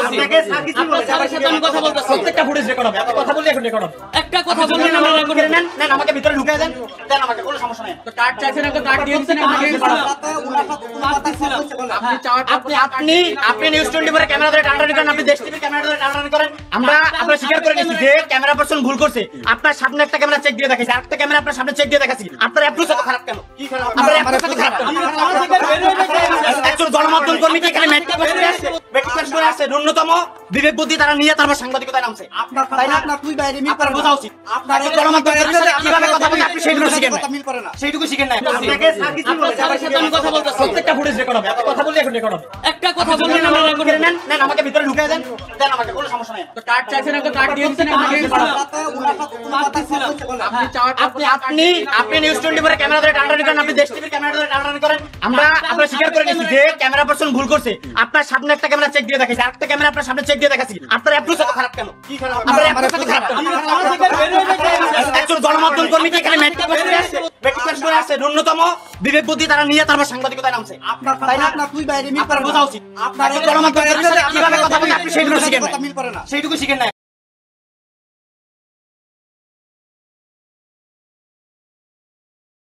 আপনাকে আপনার সাথে আমি কথা বলতেছি। প্রত্যেকটা ফুটেজ রেকর্ড হবে। কথা বললে এখন রেকর্ড হবে। একটা কথা বললেন আমরা রেকর্ড করে নেন। নেন আমাকে ভিতরে ঢুকিয়ে দেন। দেন আমাকে কোনো সমস্যা নাই। তো কার্ড চাইছেন একটা কার্ড দিয়ে দিছেন আপনি নিউজ 24 ক্যামেরা ধরে টানাটানি করেন, আপনি দেশ টিভির ক্যামেরা ধরে টানাটানি করেন। আমরা স্বীকার করে নিয়েছি যে ক্যামেরা পারসন ভুল করছে। আপনার সামনে একটা ক্যামেরা চেক দিয়ে দেখাইছি, আরেকটা ক্যামেরা আপনার সামনে চেক দিয়ে দেখাইছি। আপনার অ্যাপ্রোচ এত খারাপ কেন? আপনার অ্যাপ্রোচ এত খারাপ কেন? একজন গণমাধ্যম কর্মীকে এখানে মেডিকেল করে আসছে, ন্যূনতম বিবেক বুদ্ধি তারা নিয়ে তারপর সাংবাদিকতায় নামছে। তাই না? আপনার বোঝা উচিত। একজন গণমাধ্যম কর্মীর সাথে কিভাবে কথা বলতে আপনি সেইটুকু শিখেন না। সেইটুকু শিখেন না। আপনাকে আপনার সাথে আমি কথা বলতেছি। প্রত্যেকটা ফুটেজ রেকর্ড হবে। কথা বললে এখন রেকর্ড হবে। একটা কথা বললেন আমরা রেকর্ড করে নেন। নেন আমাকে ভিতরে ঢুকিয়ে দেন। দেন আমাকে কোনো সমস্যা নাই। তো কার্ড চাইছেন একটা কার্ড দিয়ে দিছেন আপনি নিউজ 24 ক্যামেরা ধরে টানাটানি করেন, আপনি দেশ টিভির ক্যামেরা ধরে টানাটানি করেন। আমরা স্বীকার করে নিয়েছি যে ক্যামেরা পারসন ভুল করছে। আপনার সামনে একটা ক্যামেরা চেক দিয়ে দেখাইছি, আরেকটা ক্যামেরা আপনার সামনে চেক দিয়ে দেখাইছি। আপনার অ্যাপ্রোচ এত খারাপ কেন? আপনার অ্যাপ্রোচ এত খারাপ কেন? একজন গণমাধ্যম কর্মীকে এখানে মেডিকেল করে আসছে, ন্যূনতম বিবেক বুদ্ধি তারা নিয়ে তারপর সাংবাদিকতায় নামছে। তাই না? আপনার বোঝা উচিত। একজন গণমাধ্যম কর্মীর সাথে কিভাবে কথা বলতে আপনি সেইটুকু শিখেন না। সেইটুকু শিখেন না।